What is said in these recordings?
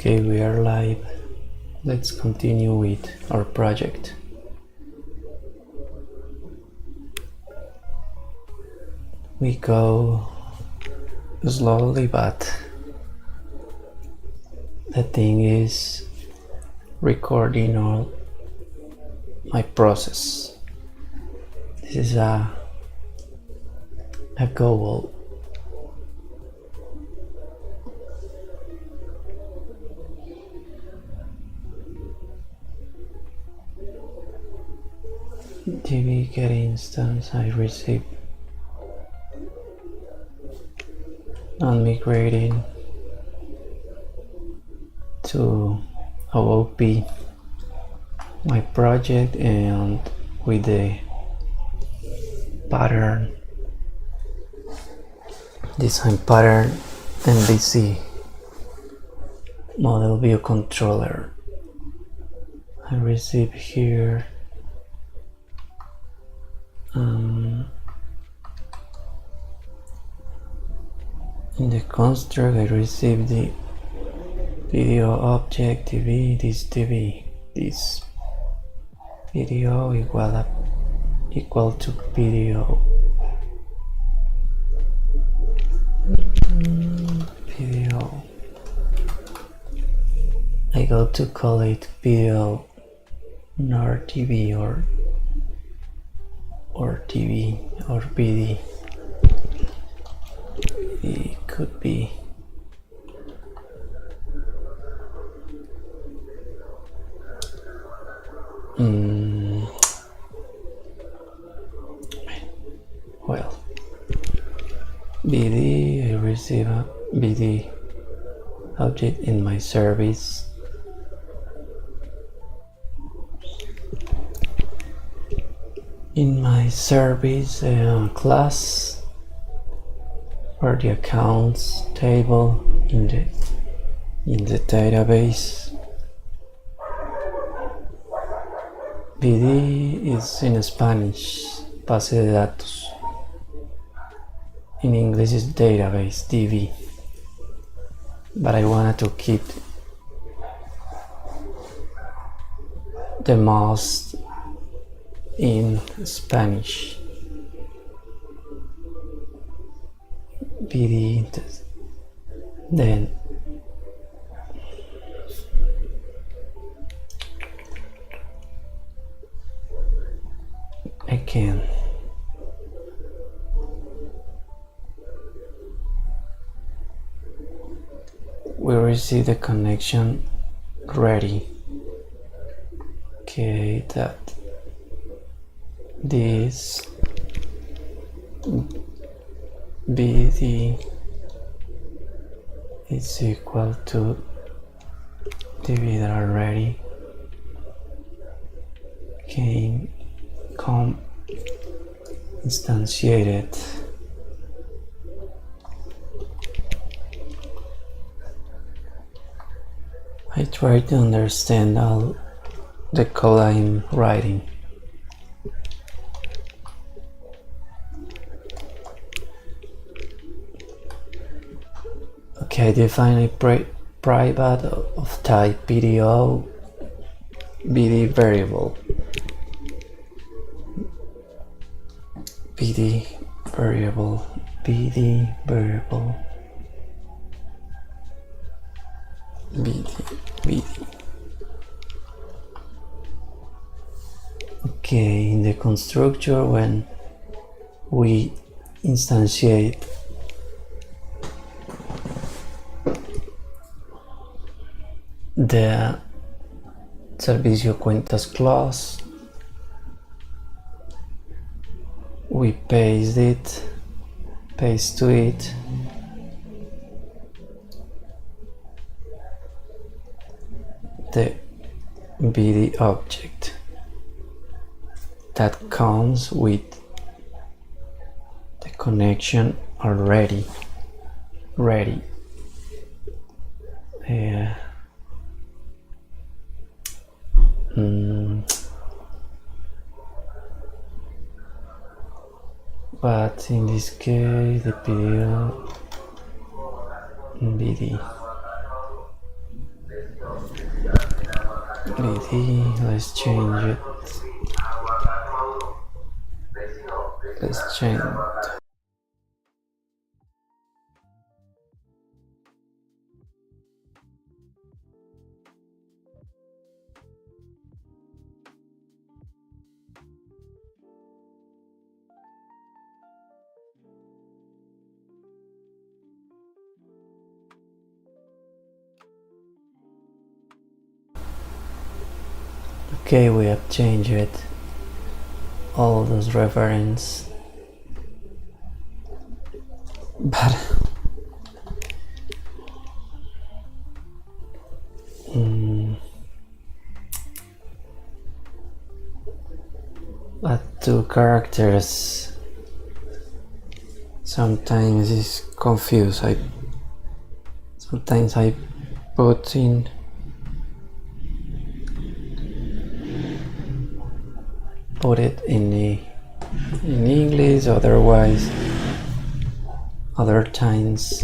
Okay, we are live. Let's continue with our project. We go slowly, but the thing is recording all my process. This is a goal. TV get instance I receive on migrating to OOP my project, and with the pattern design pattern MVC model view controller. I receive here in the construct I receive the video object TV, this video equal to video I go to call it video nor TV or TV or BD. It could be well, BD. I receive a BD object in my service. In my service class for the accounts table in the database. BD is in Spanish, base de datos. In English is database, DB. But I wanted to keep the most in Spanish. BD, then again we receive the connection ready. Okay, that this BD is equal to TV that are ready come instantiated. I try to understand all the code I'm writing. Okay, define a private of type video BD variable. BD variable. BD. Okay, in the constructor, when we instantiate the servicio cuentas clause, we paste to it the BD object that comes with the connection already ready. But in this case, the video BD let's change it. Let's change. Okay, we have changed it. All those reference, but two characters sometimes is confused. Sometimes I put in it in English, otherwise other times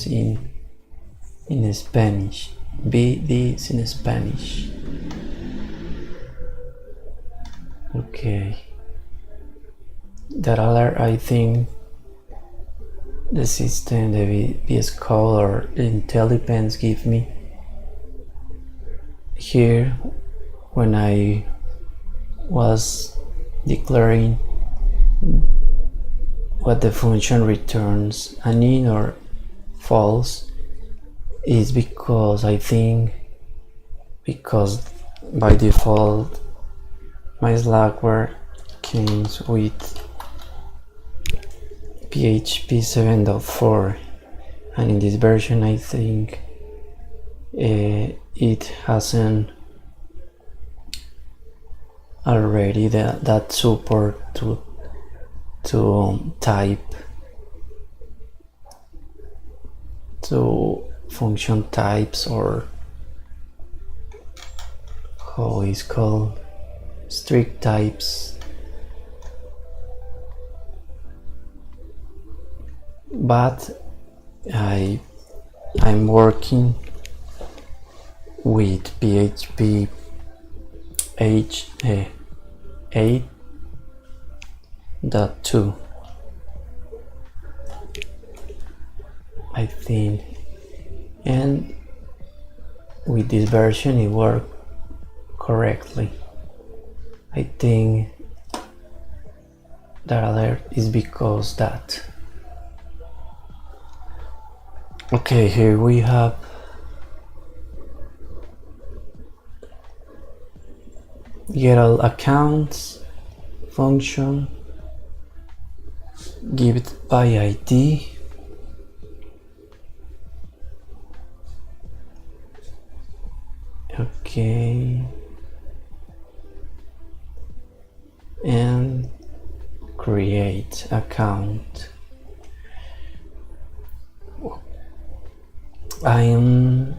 in Spanish. This in Spanish. Okay. That other, I think the system, the VS Code or the intelligence give me here when I was declaring what the function returns, an in or false, is because I think because by default my Slackware comes with PHP 7.4, and in this version I think it hasn't already that support to type, to function types, or how it's called, strict types. But I'm working with PHP 8.2, I think, and with this version it worked correctly. I think that alert is because that. Okay, here we have get all accounts function, give it by ID, okay, and create account. I'm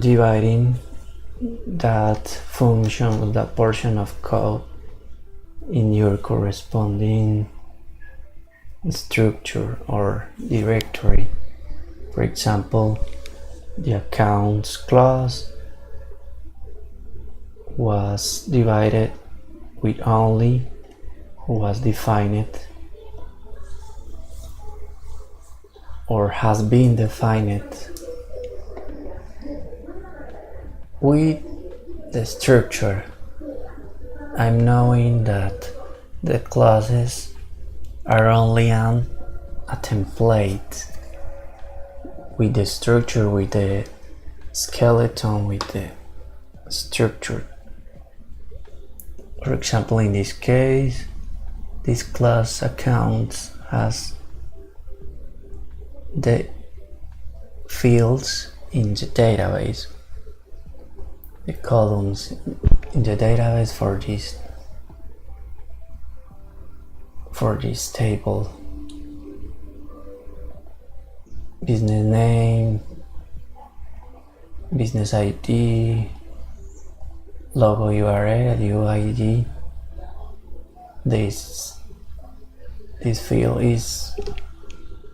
dividing that function with that portion of code in your corresponding structure or directory. For example, the accounts class was divided with only was defined or has been defined with the structure. I'm knowing that the classes are only a template with the structure, with the skeleton, with the structure. For example, in this case, this class account has the fields in the database, the columns in the database for this table: business name, business ID, logo URL, UID. This field is,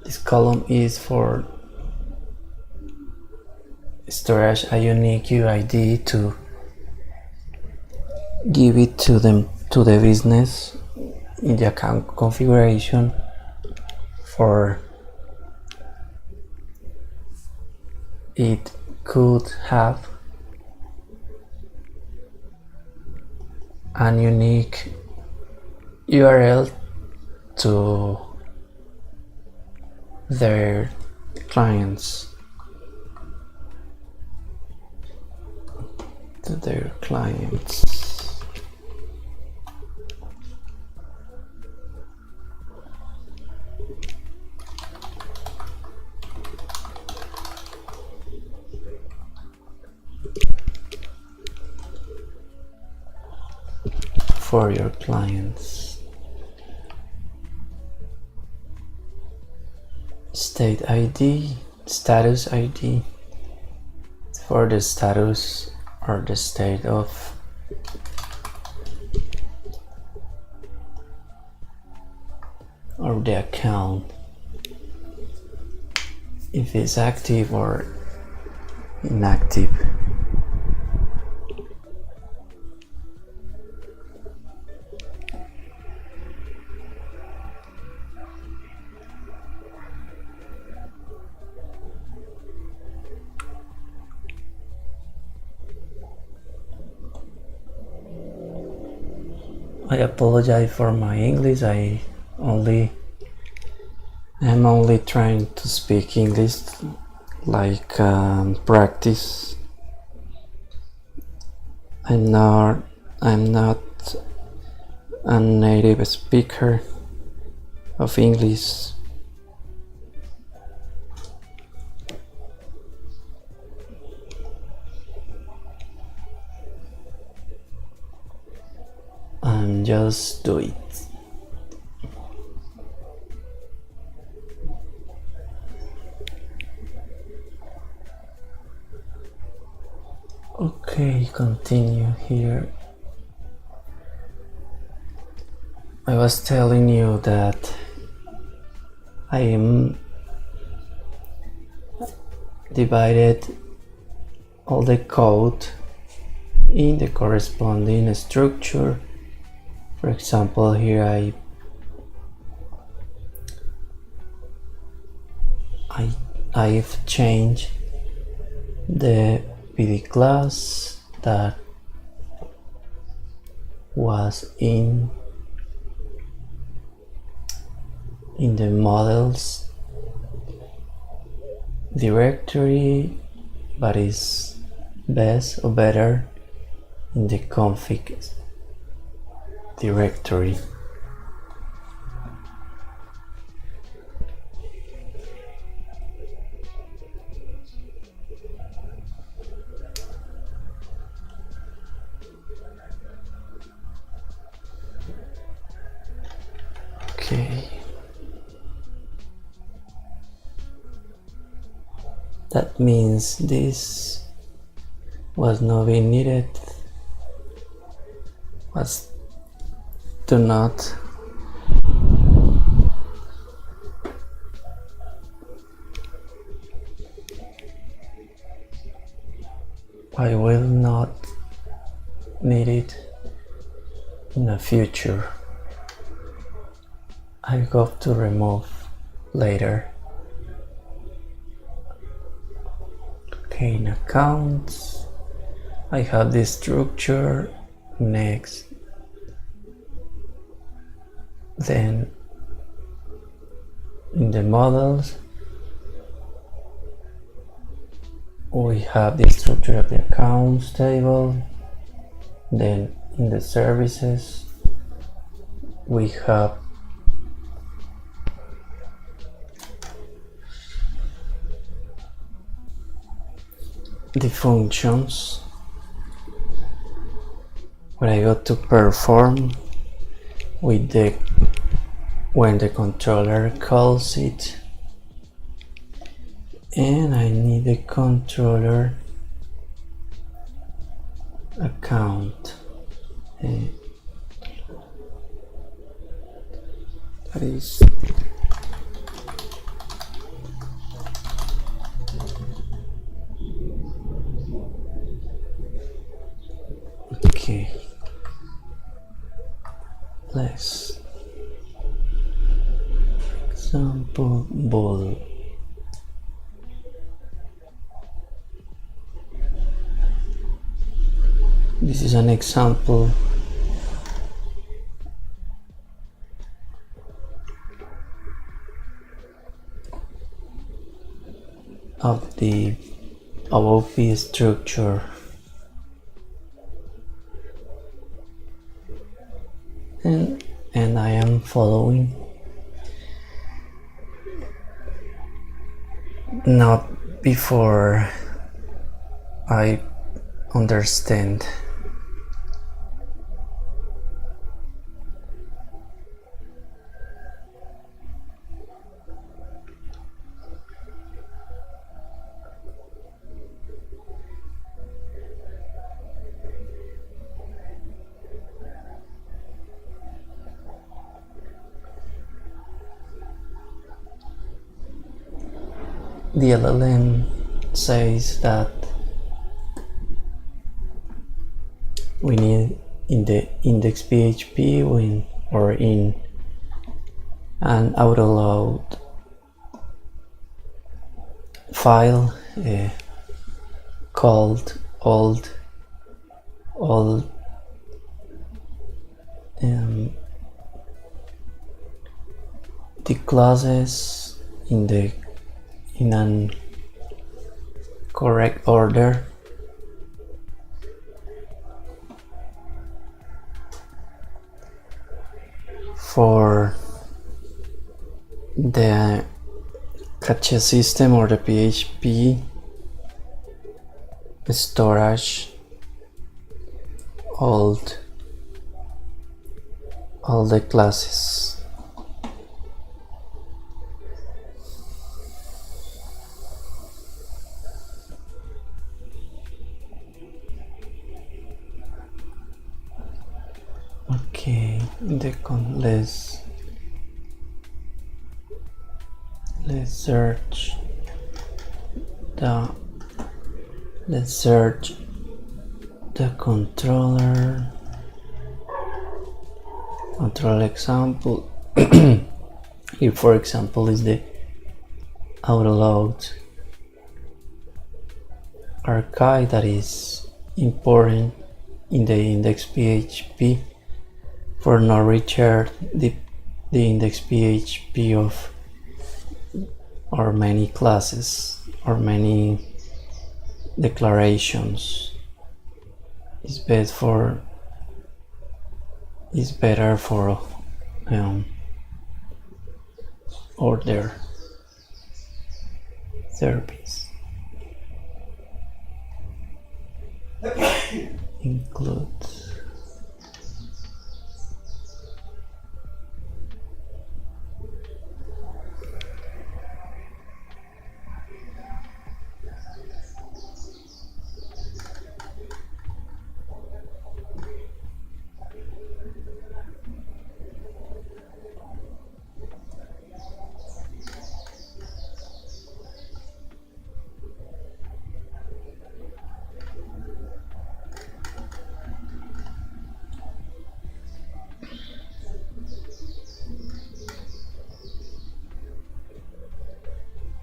this column is for storage a unique UID to give it to them to the business in the account configuration. For it could have a unique URL to their clients. For your clients. State ID, status ID, for the status or the state of the account, if it's active or inactive. I apologize for my English. I'm only trying to speak English like practice. I'm not a native speaker of English. And just do it. Okay, continue here. I was telling you that I am divided all the code in the corresponding structure. For example, here I've changed the PD class that was in the models directory, but is best or better in the config directory. Okay. That means this was not being needed, was do not I will not need it in the future. I got to remove later. Okay, in accounts, I have this structure, next, then in the models, we have the structure of the accounts table, then in the services, we have the functions where I got to perform with when the controller calls it, and I need the controller account. That is let's example bool. This is an example of the OOP structure. And I am following. Not before I understand the LLM says that we need in the index PHP or in an autoload file called old the classes in an correct order for the cache system or the PHP storage all the classes. Okay, let's search the control example. Here, for example, is the autoload archive that is important in the index PHP for not return the index PHP of or many classes or many declarations. Is better for order service. Includes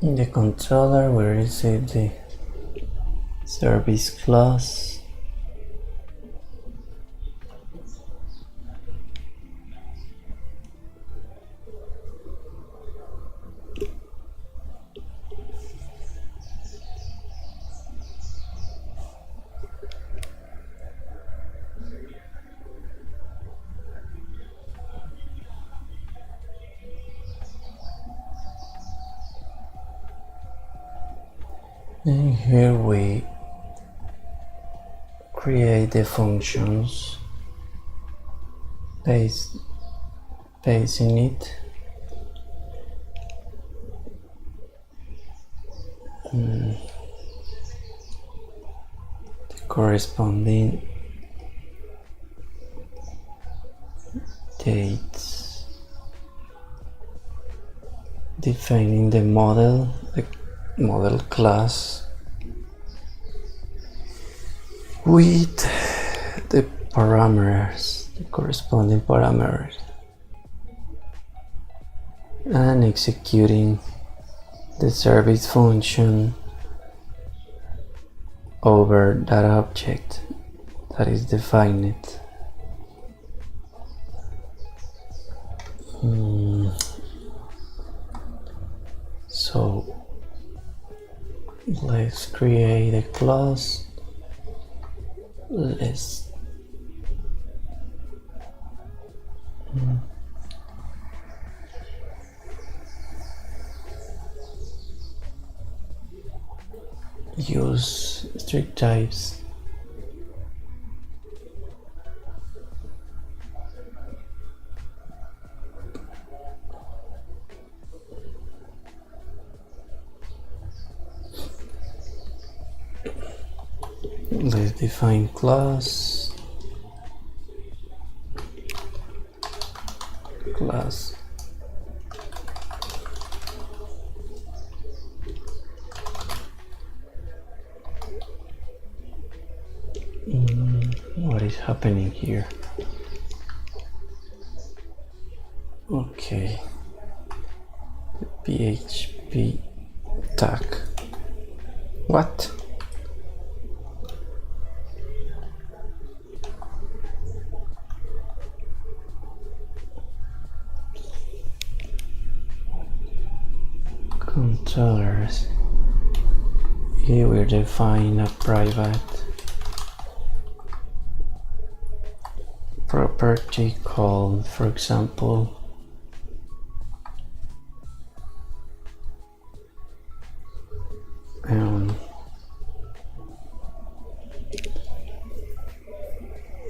in the controller we receive the service class. And here we create the functions based in it. The corresponding dates, defining the model class with the parameters corresponding parameters and executing the service function over that object that is defined. So let's create a class. Let's use strict types. Let's define class what is happening here? Okay, PHP tag. What? Controllers. Here we define a private property called, for example,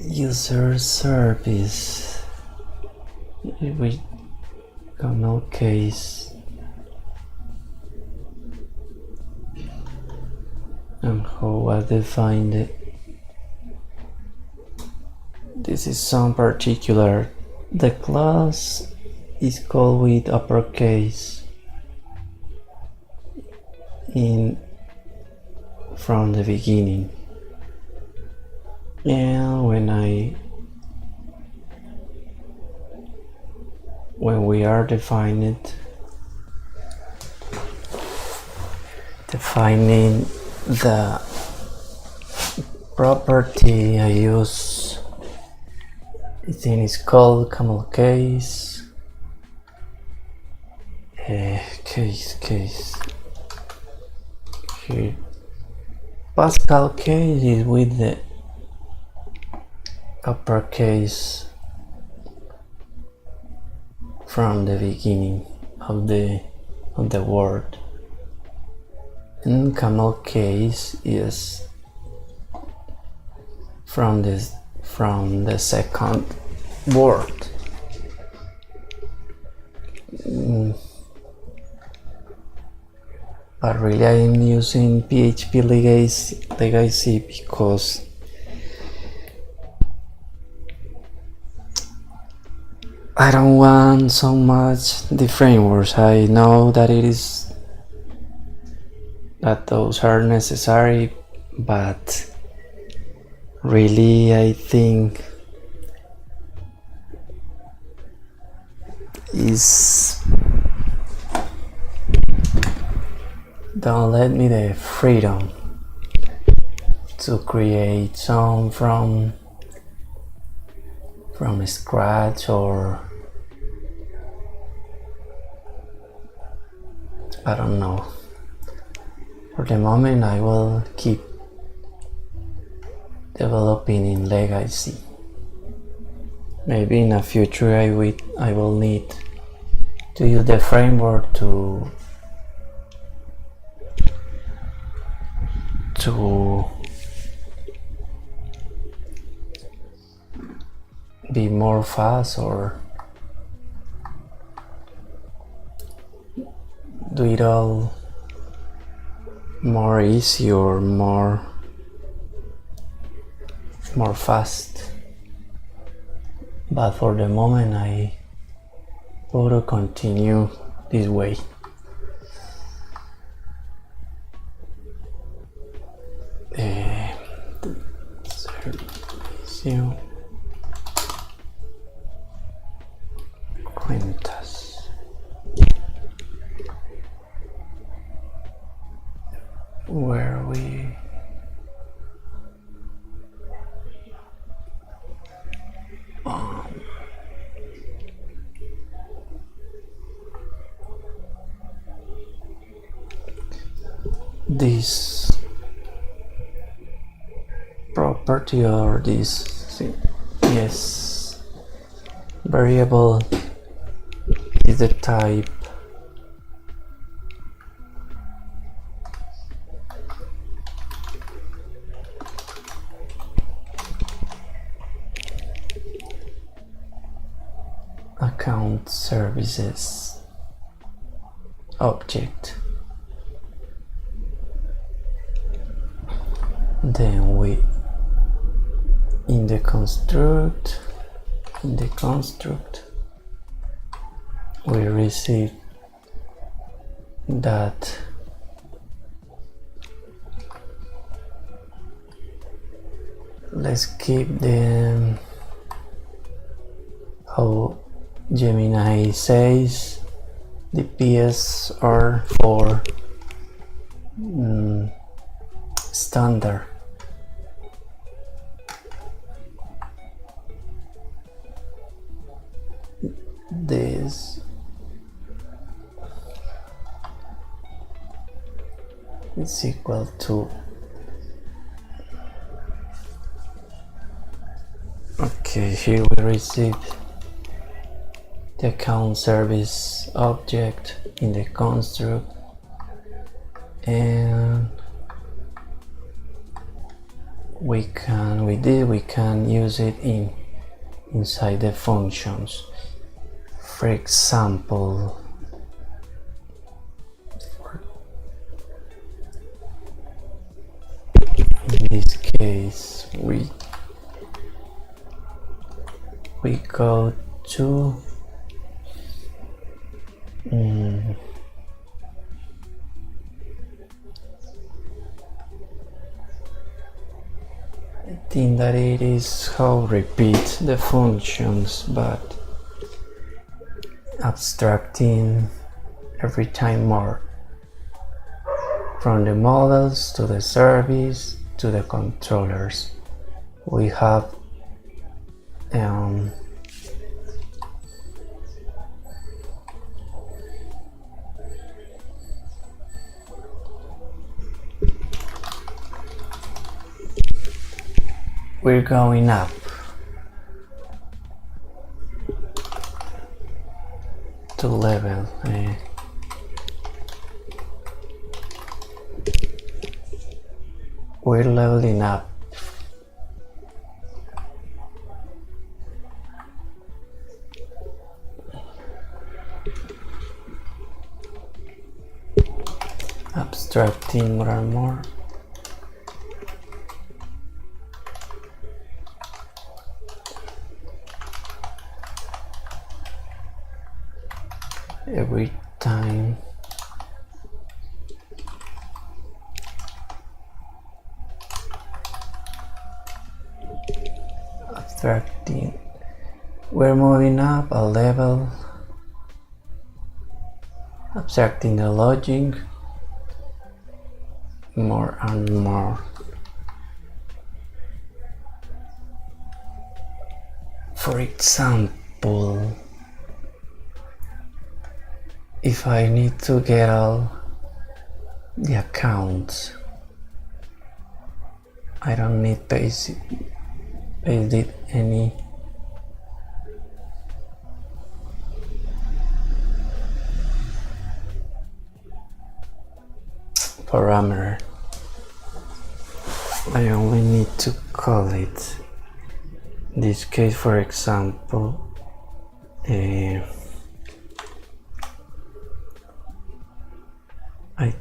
user service. If we camel case and how I defined it. This is some particular. The class is called with uppercase from the beginning, and when we are defining the property, I use, I think it's called camel case. Case here. Pascal case is with the uppercase from the beginning of the word, and camel case is from the second word. But really I am using PHP legacy because I don't want so much the frameworks. I know that those are necessary, but really I think don't let me the freedom to create some from scratch, or I don't know. For the moment I will keep developing in legacy. Maybe in the future I will need to use the framework to be more fast, or do it all more easy or more fast. But for the moment I want to continue this way. this property or this, yes, variable is the type account services object. Then we in the construct we receive that let's keep them how Gemini says the PS are for standard. This is equal to okay, here we receive the account service object in the construct, and we can use it inside the functions. For example, in this case we go to I think that it is how repeat the functions, but abstracting every time more from the models to the service to the controllers. We have we're going up to level we're leveling up. Abstracting more and more. Every time abstracting, we're moving up a level, abstracting the logic more and more. For example, if I need to get all the accounts, I don't need paste it any parameter. I only need to call it. In this case, for example, I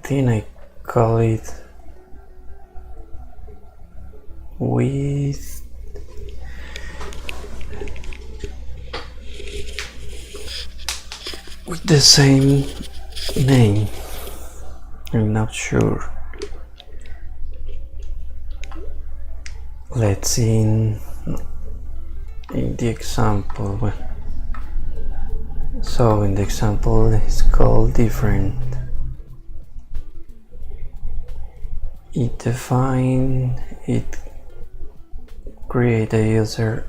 think I call it with the same name. I'm not sure. Let's see in the example. So in the example it's called different. It define, it create a user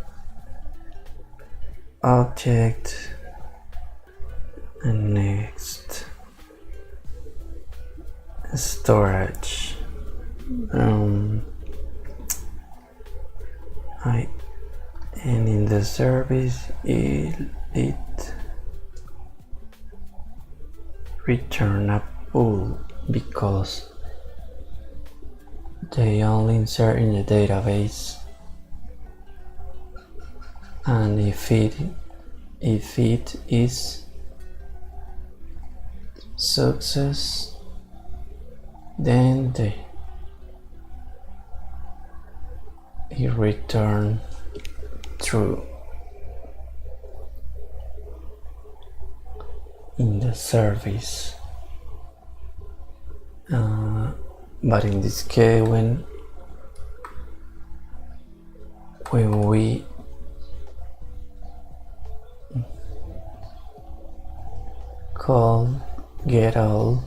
object, and next storage. And in the service it return a pool because they only insert in the database, and if it is success, then it return true in the service. But in this case, when we call get all,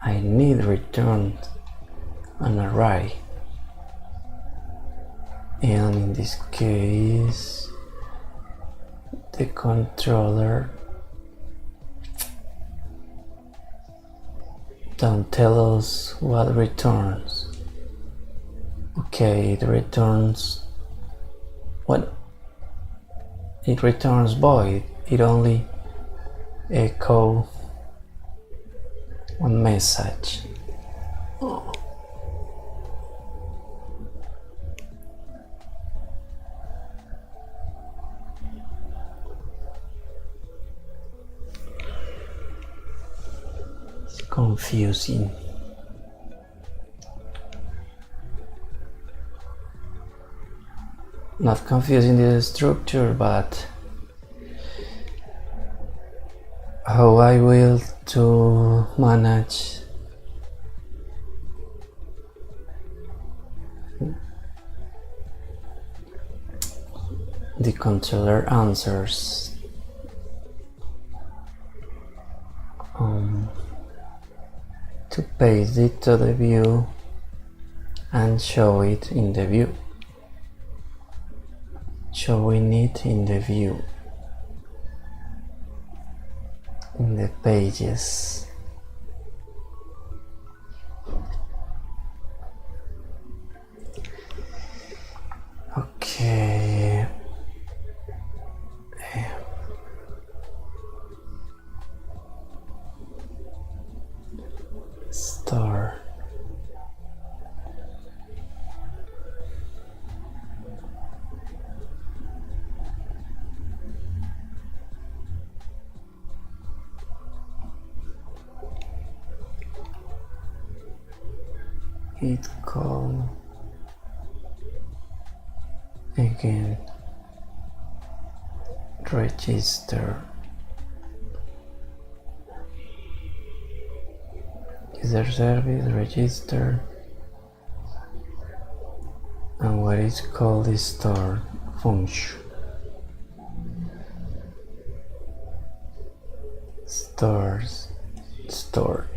I need return an array, and in this case the controller don't tell us what returns. Okay, it returns what? It returns void. It only echo one message. It's confusing. Not confusing the structure, but how I will to manage the controller answers. To paste it to the view and show it in the view. Showing it in the view, in the pages. Okay. Store. It call again register user service register, and what is called the store function. Store.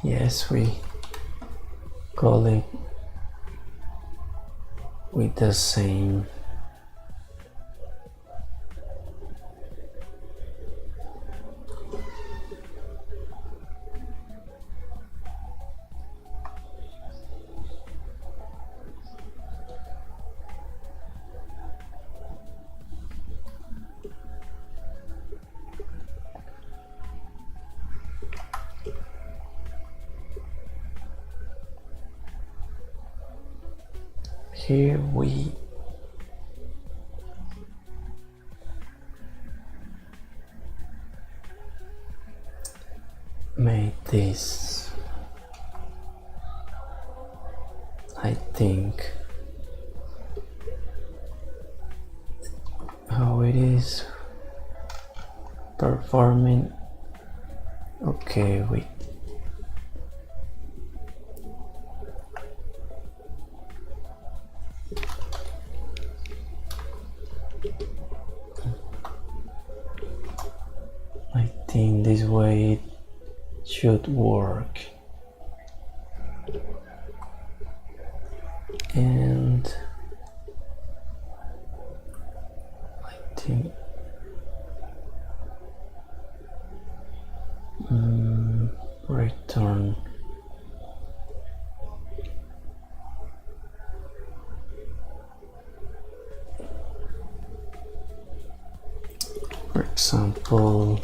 Yes, we call it with the same here we made this, I think. How it is performing. Okay, wait. I think this way it should work. and I think return for example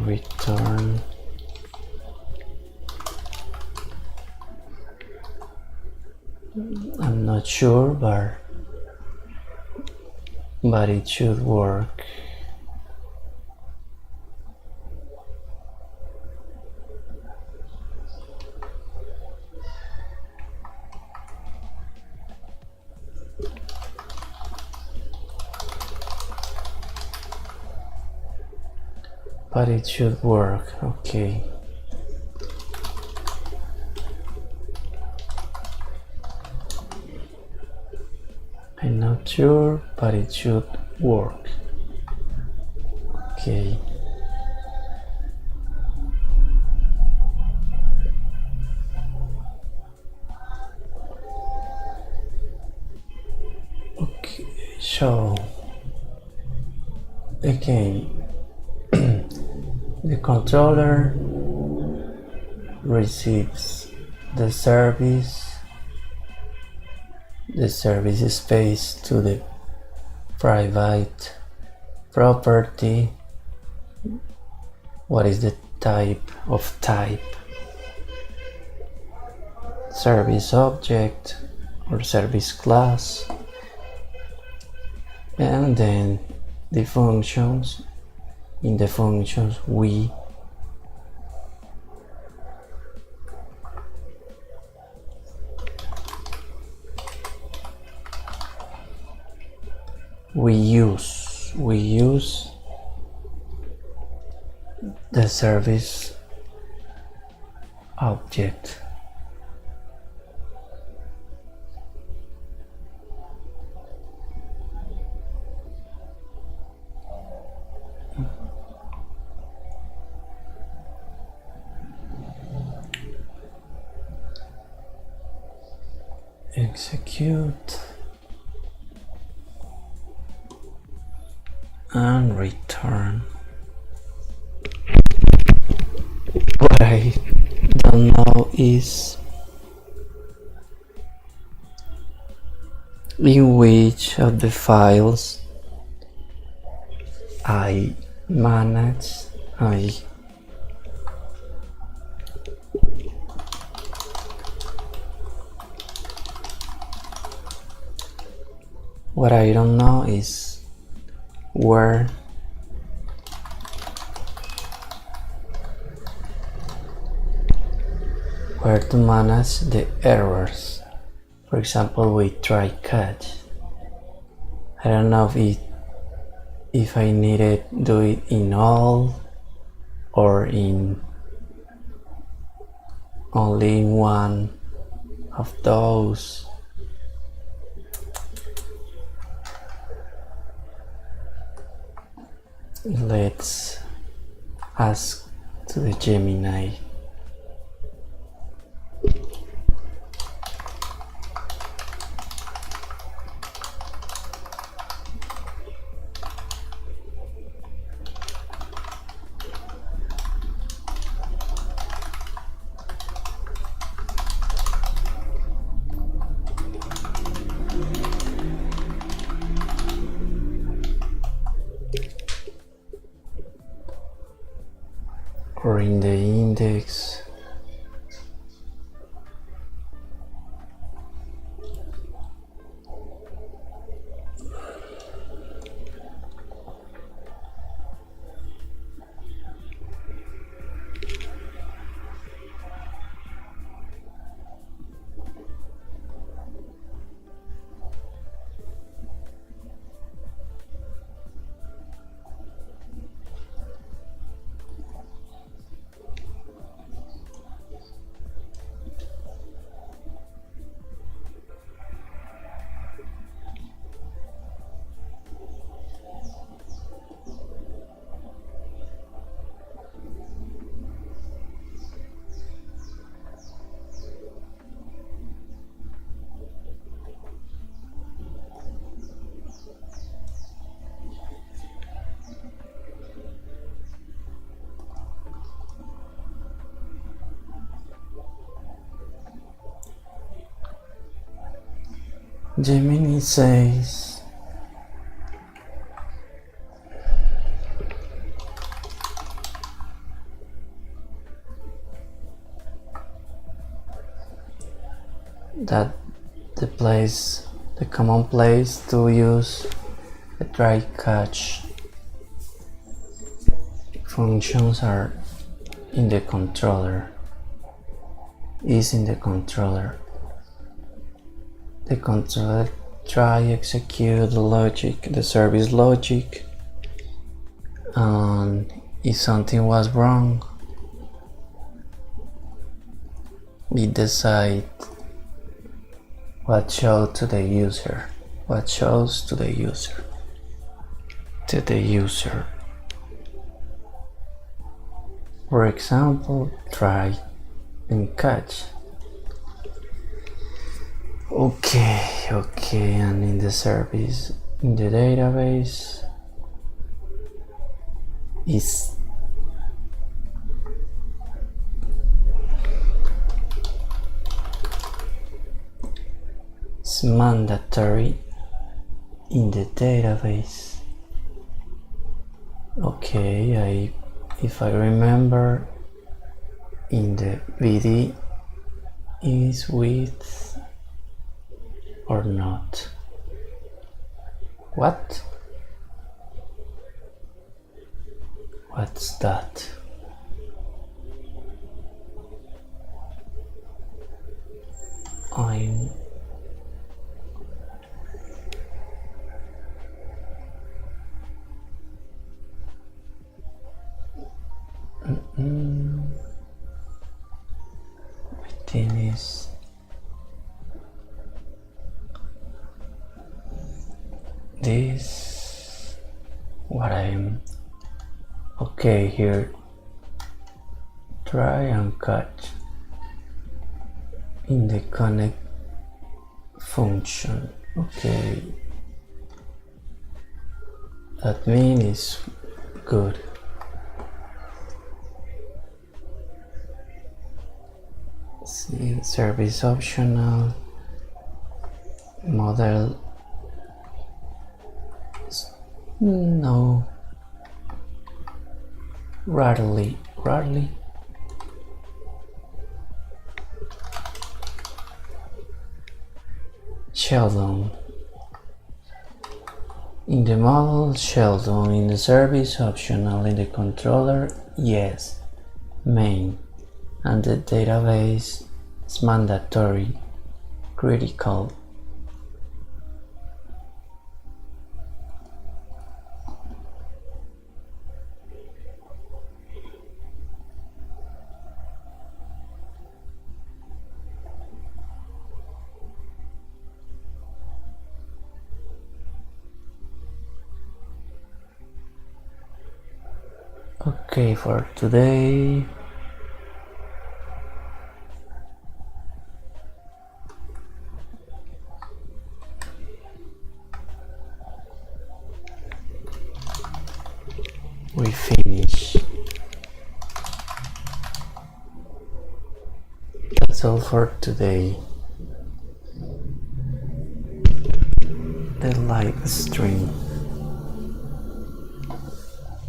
return I'm not sure but it should work. But it should work, okay. I'm not sure, but it should work. Okay. Okay, so again, the controller receives the service space to the private property. What is the type of service object or service class, and then the functions. In the functions we use the service object. Execute and return. What I don't know is in which of the files I what I don't know is where to manage the errors. For example, we try catch. I don't know if I need to do it in all or in only in one of those. Let's ask to the Gemini. Or in the index. Gemini says that the common place to use a try catch functions are in the controller. Is in the controller. The controller try execute the logic, the service logic, and if something was wrong, it decide what shows to the user. For example, try and catch. Okay, and in the service, in the database, is mandatory in the database. Okay, if I remember, in the VD is with or not. What? What's that? I'm is this what I'm okay here. Try and catch in the connect function. Okay, that means good. See, service optional model. No, rarely. Sheldon. In the model, Sheldon. In the service, optional. In the controller, yes. Main. And the database is mandatory. Critical. Okay, for today, we finish. That's all for today. The live stream.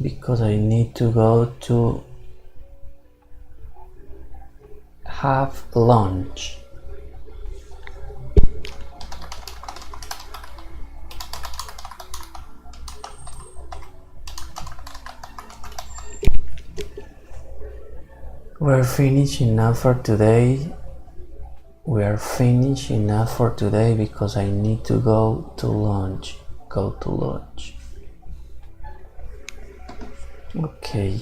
Because I need to go to have lunch. We're finished enough for today. We are finished enough for today because I need to go to lunch. Okay.